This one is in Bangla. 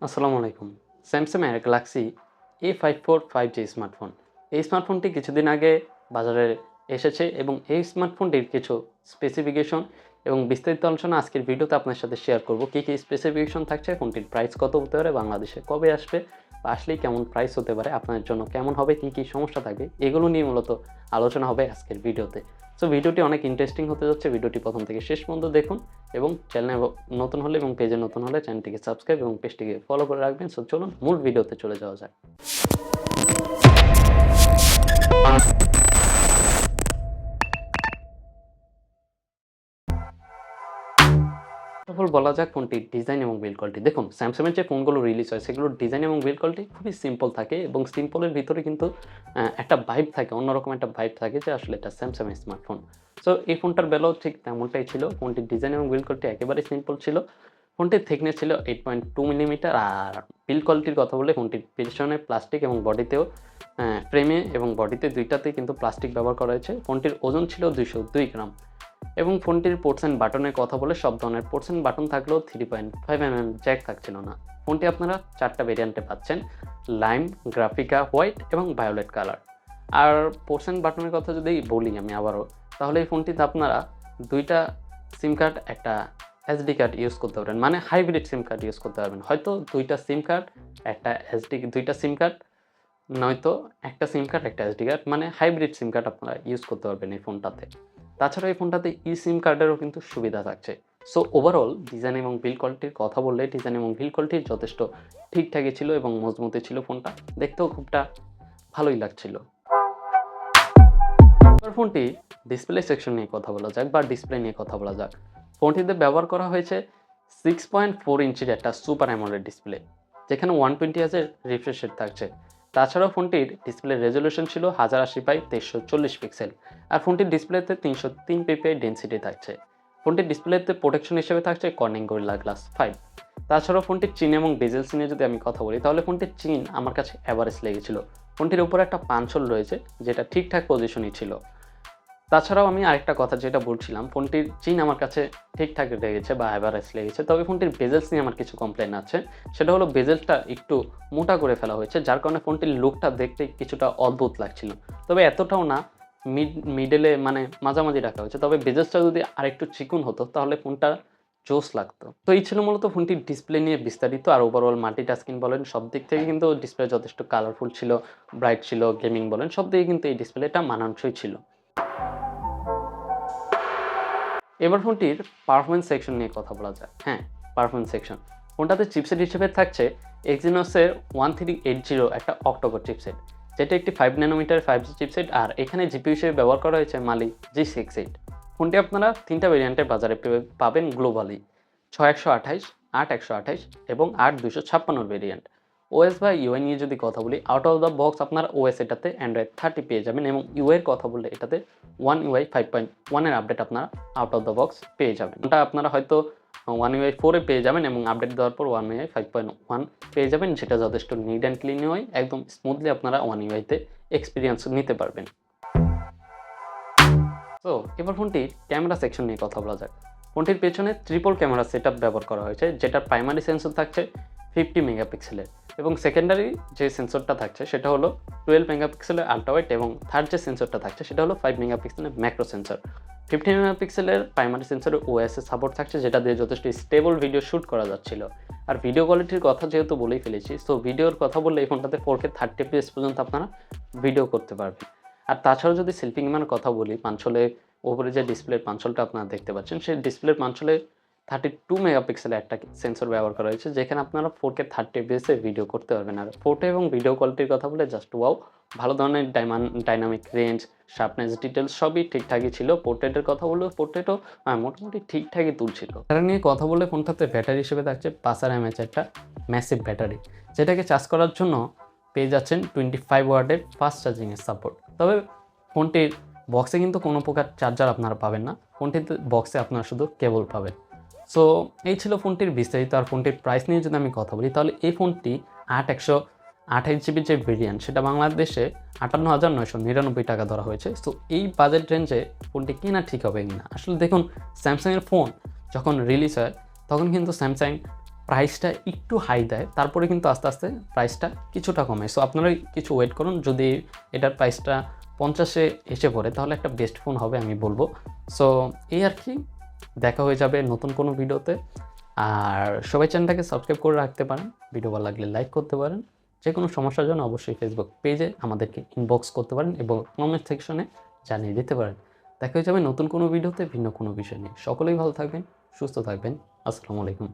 আসসালামু আলাইকুম। স্যামসাংয়ের গ্যালাক্সি A54 5G স্মার্টফোন। এই স্মার্টফোনটি কিছুদিন আগে বাজারে এসেছে এবং এই স্মার্টফোনটির কিছু স্পেসিফিকেশন এবং বিস্তারিত আলোচনা আজকের ভিডিওতে আপনার সাথে শেয়ার করব। কী স্পেসিফিকেশন থাকছে, ফোনটির প্রাইস কত হতে পারে, বাংলাদেশে কবে আসবে বা আসলেই কেমন প্রাইস হতে পারে, আপনার জন্য কেমন হবে, কী সমস্যা থাকবে, এগুলো নিয়ে মূলত আলোচনা হবে আজকের ভিডিওতে। সো ভিডিওটি অনেক ইন্টারেস্টিং হতে যাচ্ছে। ভিডিওটি প্রথম থেকে শেষ পর্যন্ত দেখুন এবং চ্যানেলে নতুন হলে এবং পেজে নতুন হলে চ্যানেলটিকে সাবস্ক্রাইব এবং পেজটিকে ফলো করে রাখবেন। সো চলুন মূল ভিডিওতে চলে যাওয়া যাক। তারপর বলা যাক ফোনটির ডিজাইন এবং বিল্ড কোয়ালিটি। দেখুন, স্যামসাংয়ের যে ফোনগুলো রিলিজ হয় সেগুলোর ডিজাইন এবং বিল্ড কোয়ালিটি খুবই সিম্পল থাকে এবং সিম্পলের ভিতরে কিন্তু একটা ভাইব থাকে, অন্যরকম একটা ভাইব থাকে যে আসলে এটা স্যামসাংয়ের স্মার্টফোন। সো এই ফোনটার বেলাও ঠিক তেমনটাই ছিল। ফোনটির ডিজাইন এবং বিল্ড কোয়ালিটি একেবারেই সিম্পল ছিল। ফোনটির থিকনেস ছিল 8.2 মিলিমিটার। আর বিল্ড কোয়ালিটির কথা বললে ফোনটির পেছনে প্লাস্টিক এবং বডিতেও ফ্রেমে এবং বডিতে দুইটাতেই কিন্তু প্লাস্টিক ব্যবহার করা হয়েছে। ফোনটির ওজন ছিল 202 গ্রাম এবং ফোনটির পোর্টস অ্যান্ড বাটনের কথা বলে সব ধরনের পোর্টস অ্যান্ড বাটন থাকলেও 3.5mm জ্যাক থাকছিল না। ফোনটি আপনারা 4টা ভেরিয়েন্টে পাচ্ছেন: লাইম, গ্রাফিকা, হোয়াইট এবং ভায়োলেট কালার। আর পোর্টস অ্যান্ড বাটনের কথা যদি বলি আমি আবারও, তাহলে এই ফোনটিতে আপনারা 2টা সিম কার্ড, একটা এসডি কার্ড ইউজ করতে পারবেন, মানে হাইব্রিড সিম কার্ড ইউজ করতে পারবেন। হয়তো 2টা সিম কার্ড, একটা এসডি, 2টা সিম কার্ড, নয়তো একটা সিম কার্ড, একটা এসডি কার্ড, মানে হাইব্রিড সিম কার্ড আপনারা ইউজ করতে পারবেন এই ফোনটাতে। তাছাড়া এই ফোনটাতে সিম কার্ডেরও কিন্তু সুবিধা থাকছে। সো ওভারঅল ডিজাইন এবং বিল্ড কোয়ালিটির কথা বললে ডিজাইন এবং বিল্ড কোয়ালিটি যথেষ্ট ঠিকঠাকই ছিল এবং মজবুতই ছিল। ফোনটা দেখতেও খুবটা ভালোই লাগছিল। ফোনটি ডিসপ্লে সেকশন নিয়ে কথা বলা যাক বা ডিসপ্লে নিয়ে কথা বলা যাক। ফোনটিতে ব্যবহার করা হয়েছে 6.4 ইঞ্চির একটা সুপার অ্যামোলেড ডিসপ্লে, যেখানে 120Hz রিফ্রেশ রেট থাকছে। তাছাড়াও ফোনটির ডিসপ্লে রেজলিউশন ছিল 1080x2340 পিক্সেল। আর ফোনটির ডিসপ্লেতে 303 ppi ডেন্সিটি থাকছে। ফোনটির ডিসপ্লেতে প্রোটেকশন হিসেবে থাকছে কর্নিং গরিলা গ্লাস 5। তাছাড়াও ফোনটির চিন এবং বেজেলস নিয়ে যদি আমি কথা বলি, তাহলে ফোনটির চিন আমার কাছে অ্যাভারেজ লেগেছিল। ফোনটির উপরে একটা পাঞ্চল রয়েছে যেটা ঠিকঠাক পজিশনই ছিল। তাছাড়াও আমি আরেকটা কথা যেটা বলছিলাম, ফোনটির চিন আমার কাছে ঠিকঠাক লেগেছে বা অ্যাভারেজ লেগেছে। তবে ফোনটির বেজেলস নিয়ে আমার কিছু কমপ্লেন আছে। সেটা হলো বেজেলসটা একটু মোটা করে ফেলা হয়েছে, যার কারণে ফোনটির লুকটা দেখতে কিছুটা অদ্ভুত লাগছিল। তবে এতটাও না, মিডলে মানে মাঝামাঝি রাখা হয়েছে। তবে বেজেলসটা যদি আরেকটু চিকন হতো তাহলে ফোনটা জোস লাগতো। তো এই ছিল মূলত ফোনটির ডিসপ্লে নিয়ে বিস্তারিত। আর ওভারঅল মাল্টিটাস্কিং বলেন, সব দিক থেকে কিন্তু ডিসপ্লে যথেষ্ট কালারফুল ছিল, ব্রাইট ছিল, গেমিং বলেন, সব দিকে কিন্তু এই ডিসপ্লেটা মানানসই ছিল। এবার ফোনটির পারফরমেন্স সেকশন নিয়ে কথা বলা যায়। হ্যাঁ, পারফরমেন্স সেকশন। ফোনটাতে চিপসেট হিসেবে থাকছে এক্সিনোসের 1380 একটা অক্টোকোর চিপসেট, যেটা একটি 5nm 5G চিপসেট। আর এখানে জিপি হিসেবে ব্যবহার করা হয়েছে মালি G68। ফোনটি আপনারা 3টা ভেরিয়েন্টের বাজারে পাবেন গ্লোবালি: 6128, 8128 এবং 8256 ভেরিয়েন্ট। ওএস বা ইউআই নিয়ে যদি কথা বলি, আউট অফ দ্য বক্স আপনার ওএস এটাতে অ্যান্ড্রয়েড 30 পেয়ে যাবেন এবং ইউআইয়ের কথা বললে এটাতে ওয়ান ইউআই 5.1 এর আপডেট আপনারা আউট অফ দ্য বক্স পেয়ে যাবেন। ওটা আপনারা হয়তো ওয়ান ইউআই 4 পেয়ে যাবেন এবং আপডেট দেওয়ার পর ওয়ান ইউআই 5.1 পেয়ে যাবেন, যেটা যথেষ্ট নিট অ্যান্ড ক্লিন হয়। একদম স্মুথলি আপনারা ওয়ান ইউআইতে এক্সপিরিয়েন্স নিতে পারবেন। তো এবার ফোনটির ক্যামেরা সেকশন নিয়ে কথা বলা যাক। ফোনটির পেছনে ট্রিপল ক্যামেরা সেটআপ ব্যবহার করা হয়েছে, যেটার প্রাইমারি সেন্সর থাকছে 50 মেগাপিক্সেলের এবং সেকেন্ডারি যে সেন্সরটা থাকছে সেটা হলো 12 মেগাপিক্সেলের আল্ট্রাওয়াইড এবং থার্ড যে সেন্সরটা থাকছে সেটা হলো 5 মেগাপিক্সেলের ম্যাক্রো সেন্সর। 15 মেগাপিক্সেলের প্রাইমারি সেন্সরে ওএস এর সাপোর্ট থাকছে, যেটা দিয়ে যথেষ্ট স্টেবল ভিডিও শ্যুট করা যাচ্ছিল। আর ভিডিও কোয়ালিটির কথা যেহেতু বলেই ফেলেছি, সো ভিডিওর কথা বললে এই ফোনটাতে 4K 30 fps পর্যন্ত আপনারা ভিডিও করতে পারবেন। আর তাছাড়াও যদি সেলফি ক্যামেরার কথা বলি, পাঞ্চলে ওপরে যে ডিসপ্লের পাঞ্চলটা আপনারা দেখতে পাচ্ছেন, সেই ডিসপ্লের পাঞ্চলে 32 মেগাপিক্সেলের একটা সেন্সর ব্যবহার করা হয়েছে, যেখানে আপনারা 4K 30 fps এ ভিডিও করতে পারবেন। আর ফটো এবং ভিডিও কোয়ালিটির কথা বলে জাস্ট ওয়াও, ভালো ধরনের ডাইনামিক রেঞ্জ, শার্পনেস, ডিটেলস সবই ঠিকঠাকই ছিল। পোর্ট্রেটের কথা বললেও পোর্ট্রেটও মোটামুটি ঠিকঠাকই তুলছিল। এটা নিয়ে কথা বলে ফোনটাতে ব্যাটারি হিসেবে থাকছে 5000 mAh একটা ম্যাসিভ ব্যাটারি, যেটাকে চার্জ করার জন্য পেয়ে যাচ্ছেন 25 ওয়াটের ফাস্ট চার্জিংয়ের সাপোর্ট। তবে ফোনটির বক্সে কিন্তু কোনো প্রকার চার্জার আপনারা পাবেন না, ফোনটিতে বক্সে আপনারা শুধু কেবল পাবেন। সো এই ছিল ফোনটির বিস্তারিত। আর ফোনটির প্রাইস নিয়ে যদি আমি কথা বলি, তাহলে এই ফোনটি 8128GB যে ভেরিয়েন্ট, সেটা বাংলাদেশে 58,999 টাকা ধরা হয়েছে। সো এই বাজেট রেঞ্জে ফোনটি কেনা ঠিক হবে কিনা? আসলে দেখুন, স্যামসাংয়ের ফোন যখন রিলিজ হয় তখন কিন্তু স্যামসাং প্রাইসটা একটু হাই দেয়, তারপরে কিন্তু আস্তে আস্তে প্রাইসটা কিছুটা কমে। সো আপনারা কিছু ওয়েট করুন, যদি এটার প্রাইসটা 50-এ এসে পড়ে তাহলে একটা বেস্ট ফোন হবে আমি বলবো। সো এই আর কি, দেখা হয়ে যাবে নতুন কোনো ভিডিওতে। আর সবাই চ্যানেলটাকে সাবস্ক্রাইব করে রাখতে পারেন, ভিডিও ভালো লাগলে লাইক করতে পারেন। যে কোনো সমস্যার জন্য অবশ্যই ফেসবুক পেজে আমাদেরকে ইনবক্স করতে পারেন এবং কমেন্ট সেকশনে জানিয়ে দিতে পারেন। দেখা হয়ে যাবে নতুন কোনো ভিডিওতে ভিন্ন কোনো বিষয় নিয়ে। সকলেই ভালো থাকবেন, সুস্থ থাকবেন। আসসালামু আলাইকুম।